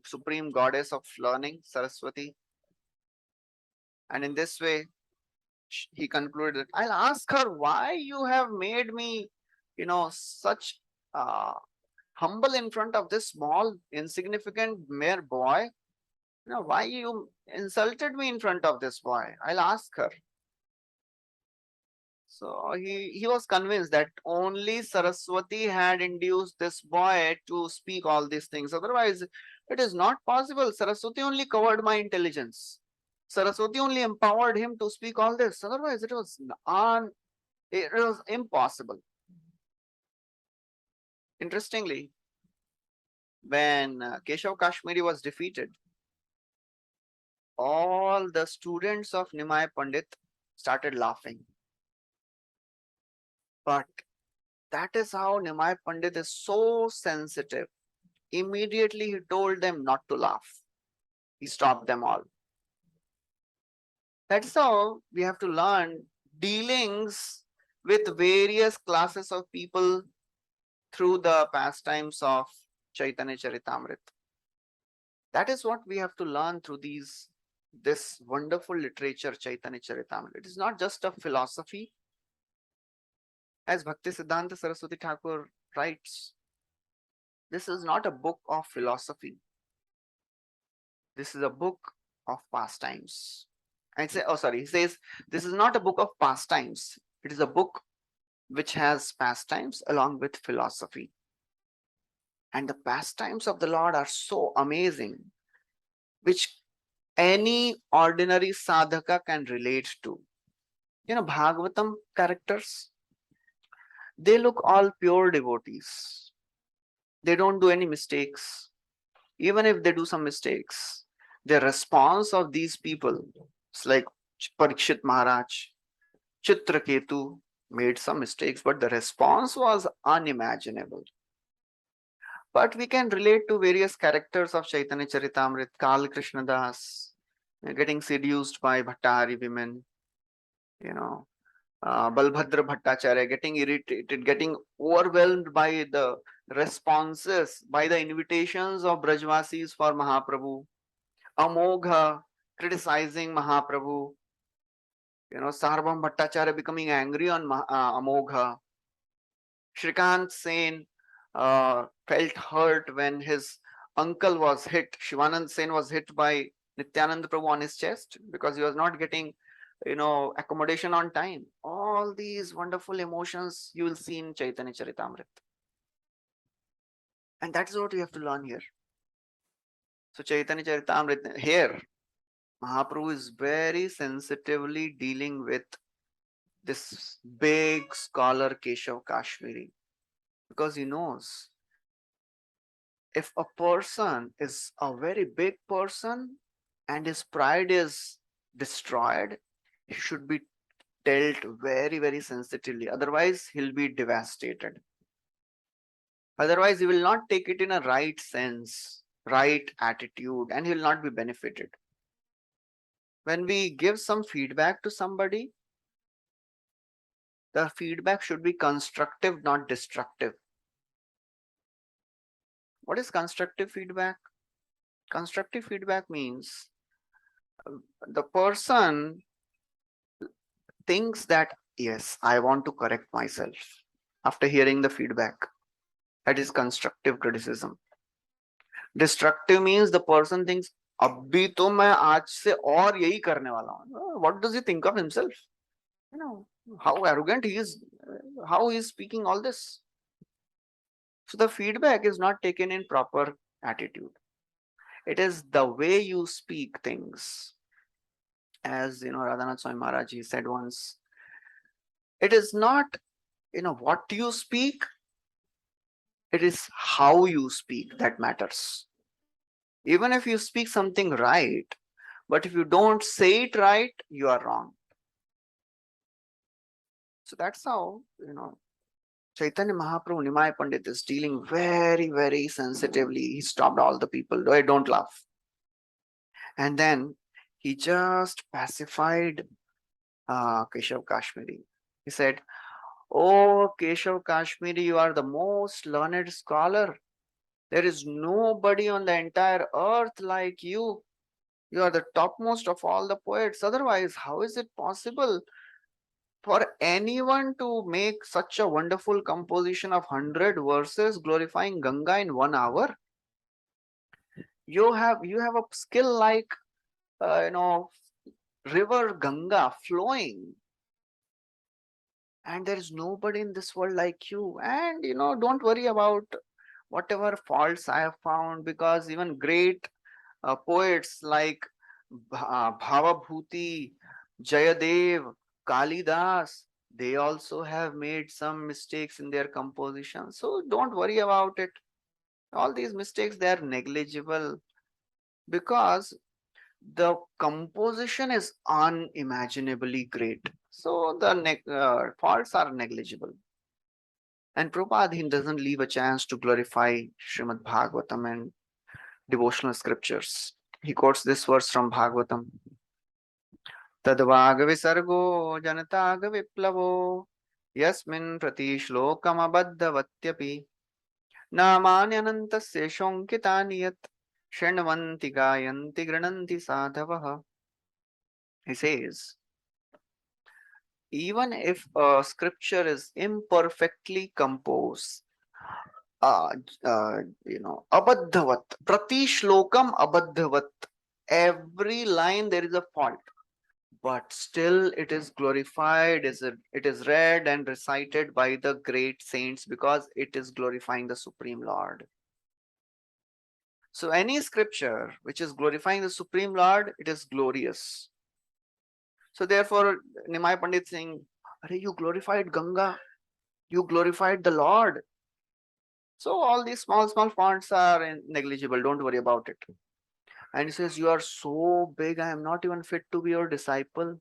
S1: supreme goddess of learning, Saraswati. And in this way, he concluded, I'll ask her why you have made me, such humble in front of this small, insignificant mere boy. Why you insulted me in front of this boy? I'll ask her. So he was convinced that only Saraswati had induced this boy to speak all these things. Otherwise, it is not possible. Saraswati only covered my intelligence. Saraswati only empowered him to speak all this. Otherwise, it was impossible. Interestingly, when Keshav Kashmiri was defeated, all the students of Nimai Pandit started laughing. But that is how Nimai Pandit is so sensitive. Immediately he told them not to laugh. He stopped them all. That's how we have to learn dealings with various classes of people through the pastimes of Chaitanya Charitāmrita. That is what we have to learn through this wonderful literature, Chaitanya Charitāmrita. It is not just a philosophy. As Bhakti Siddhanta Saraswati Thakur writes, this is not a book of philosophy. This is a book of pastimes. He says, this is not a book of pastimes. It is a book which has pastimes along with philosophy. And the pastimes of the Lord are so amazing, which any ordinary sadhaka can relate to. Bhagavatam characters, they look all pure devotees. They don't do any mistakes. Even if they do some mistakes, the response of these people, it's like Parikshit Maharaj, Chitraketu made some mistakes, but the response was unimaginable. But we can relate to various characters of Chaitanya Charitāmrita, Kal Krishna Das, getting seduced by Bhattari women, Balbhadra Bhattacharya getting irritated, getting overwhelmed by the responses, by the invitations of Brajvasis for Mahaprabhu, Amogha criticizing Mahaprabhu, Sarvam Bhattacharya becoming angry on Amogha, Shrikant Sen felt hurt when his uncle was hit, Shivanand Sen was hit by Nityanand Prabhu on his chest because he was not getting accommodation on time. All these wonderful emotions you will see in Chaitanya Charitāmrita. And that is what we have to learn here. So Chaitanya Charitāmrita here, Mahaprabhu is very sensitively dealing with this big scholar Keshav Kashmiri, because he knows if a person is a very big person and his pride is destroyed, he should be dealt very, very sensitively. Otherwise, he'll be devastated. Otherwise, he will not take it in a right sense, right attitude, and he will not be benefited. When we give some feedback to somebody, the feedback should be constructive, not destructive. What is constructive feedback? Constructive feedback means the person thinks that, yes, I want to correct myself after hearing the feedback. That is constructive criticism. Destructive means the person thinks, अभी तो मैं आज से और यही करने वाला हूँ. What does he think of himself? You know, how arrogant he is, how he is speaking all this. So the feedback is not taken in proper attitude. It is the way you speak things. As Radhanath Swami Maharaj, he said once, it is not what you speak, it is how you speak that matters. Even if you speak something right, but if you don't say it right, you are wrong. So that's how Chaitanya Mahaprabhu, Nimai Pandit is dealing very, very sensitively. He stopped all the people. Don't laugh. And then he just pacified Keshav Kashmiri. He said, "Oh, Keshav Kashmiri, you are the most learned scholar. There is nobody on the entire earth like you. You are the topmost of all the poets. Otherwise, how is it possible for anyone to make such a wonderful composition of 100 verses glorifying Ganga in 1 hour? You have a skill like river Ganga flowing, and there is nobody in this world like you. And don't worry about whatever faults I have found, because even great poets like Bhavabhuti, Jayadev, Kalidas, they also have made some mistakes in their composition. So don't worry about it. All these mistakes, they are negligible, because the composition is unimaginably great. So the faults are negligible. And Prabhupada, he doesn't leave a chance to glorify Srimad Bhagavatam and devotional scriptures. He quotes this verse from Bhagavatam. Tadvag visargo janatag viplavo yasmin prati shlokam abaddhavatyapi namanyanantasya shonkitani yat shenvanti gayanti grananti sadhavaha. He says, even if a scripture is imperfectly composed, uh, abadhavat, prati shlokam abadhavat, every line there is a fault, but still it is glorified, it is read and recited by the great saints, because it is glorifying the Supreme Lord. So any scripture which is glorifying the Supreme Lord, it is glorious. So therefore, Nimai Pandit saying, you glorified Ganga, you glorified the Lord. So all these small fonts are negligible. Don't worry about it. And he says, you are so big, I am not even fit to be your disciple.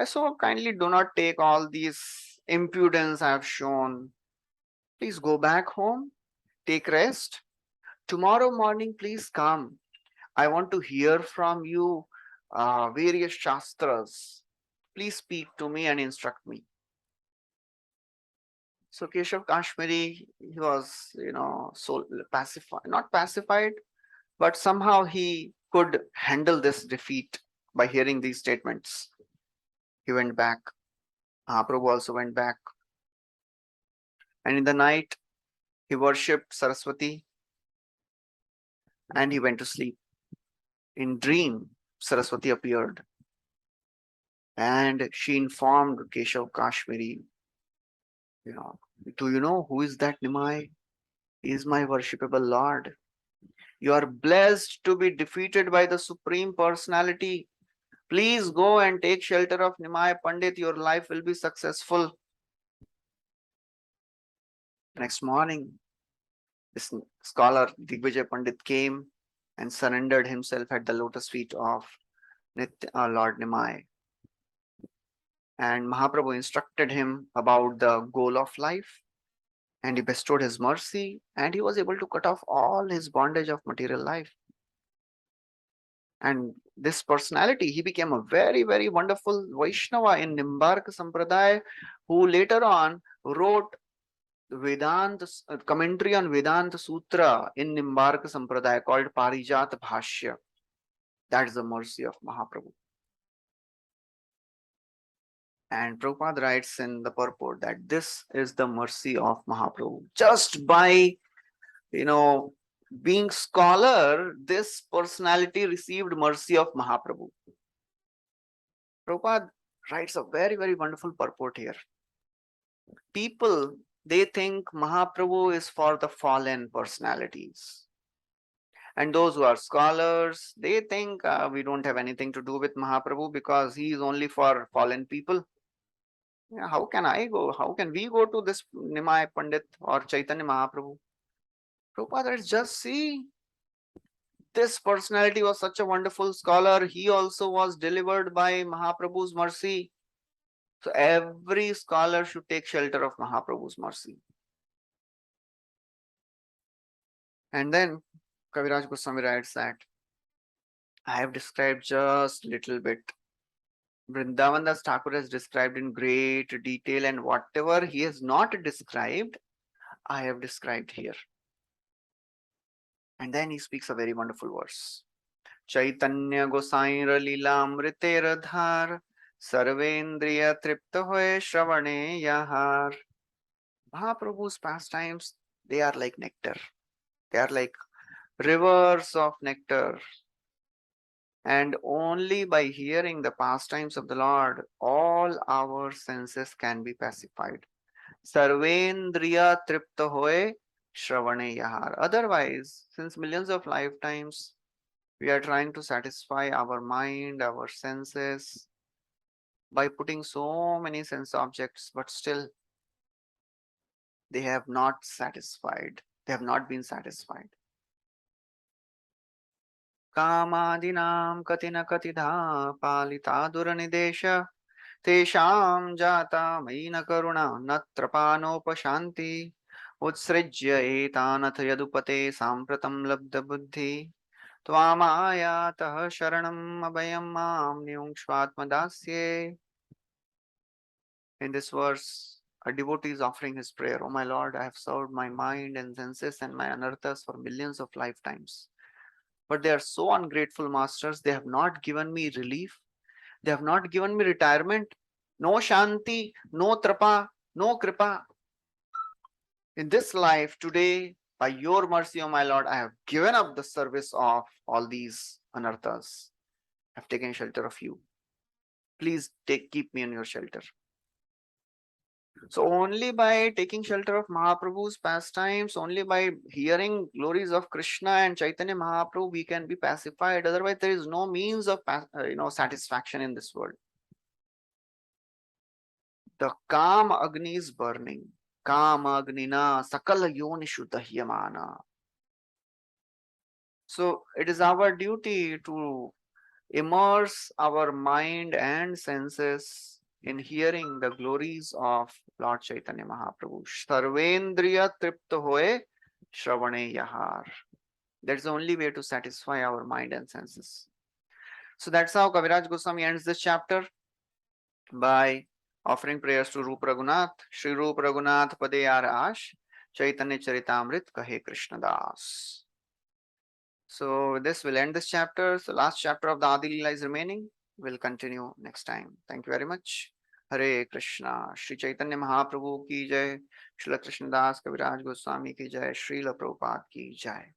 S1: So kindly do not take all these impudence I have shown. Please go back home, take rest. Tomorrow morning, please come. I want to hear from you various shastras. Please speak to me and instruct me. So Keshav Kashmiri, he was, so pacified, not pacified, but somehow he could handle this defeat by hearing these statements. He went back. Prabhu also went back. And in the night, he worshipped Saraswati and he went to sleep. In dream, Saraswati appeared and she informed Keshav Kashmiri, do you know who is that Nimai? He is my worshipable Lord. You are blessed to be defeated by the Supreme Personality. Please go and take shelter of Nimai Pandit. Your life will be successful. Next morning, this scholar Digvijay Pandit came and surrendered himself at the lotus feet of Lord Nimai. And Mahaprabhu instructed him about the goal of life, and he bestowed his mercy, and he was able to cut off all his bondage of material life. And this personality, he became a very, very wonderful Vaishnava in Nimbarka Sampradaya, who later on wrote Vedanta commentary on Vedanta Sutra in Nimbarka Sampradaya called Parijat Bhashya. That is the mercy of Mahaprabhu. And Prabhupada writes in the purport that this is the mercy of Mahaprabhu. Just by, being scholar, this personality received mercy of Mahaprabhu. Prabhupada writes a very, very wonderful purport here. People, they think Mahaprabhu is for the fallen personalities. And those who are scholars, they think we don't have anything to do with Mahaprabhu because he is only for fallen people. Yeah, how can I go? How can we go to this Nimai Pandit or Chaitanya Mahaprabhu? Prabhupada, just see, this personality was such a wonderful scholar. He also was delivered by Mahaprabhu's mercy. So every scholar should take shelter of Mahaprabhu's mercy. And then Kaviraj Goswami writes that I have described just little bit. Vrindavan Das Thakur has described in great detail, and whatever he has not described, I have described here. And then he speaks a very wonderful verse. Chaitanya Gosaira Lila Amritera Dhar Sarvendriya Tripta Hoye Shravane Yahar. Mahaprabhu's pastimes, they are like nectar. They are like rivers of nectar. And only by hearing the pastimes of the Lord, all our senses can be pacified. Sarvendriya Tripta Hoye Shravane Yahar. Otherwise, since millions of lifetimes, we are trying to satisfy our mind, our senses by putting so many sense objects, but still they have not satisfied. They have not been satisfied. Kamadinam katina katidha palita duranidesha tesham jata maina karuna natrapanopa utsrijya etanath yadupate sampratam labda buddhi Tvamayatah sharanam abhayam mam nyungshvatmadasye. In this verse, a devotee is offering his prayer. Oh my Lord, I have served my mind and senses and my anarthas for millions of lifetimes. But they are so ungrateful masters. They have not given me relief. They have not given me retirement. No shanti, no trapa, no kripa. In this life today, by your mercy, O my Lord, I have given up the service of all these anarthas. I have taken shelter of you. Please keep me in your shelter. So only by taking shelter of Mahaprabhu's pastimes, only by hearing glories of Krishna and Chaitanya Mahaprabhu, we can be pacified. Otherwise, there is no means of satisfaction in this world. The Kama Agni is burning. Kama Agnina Sakala Yonishu Dahyamana. So it is our duty to immerse our mind and senses in hearing the glories of Lord Chaitanya Mahaprabhu. Sarvendriya Tripta Hoye Shravane Yahar. That's the only way to satisfy our mind and senses. So that's how Kaviraj Goswami ends this chapter by offering prayers to Rupa Raghunath. Shri Rupa Raghunath Padeyar Ash Chaitanya Charitāmrta Kahe Krishna Das. So this will end this chapter. So last chapter of the Adi Leela is remaining. We'll continue next time. Thank you very much. Hare Krishna. Shri Chaitanya Mahaprabhu ki jai. Srila Krishnadas Kaviraj Goswami ki jai. Srila Prabhupada ki jai.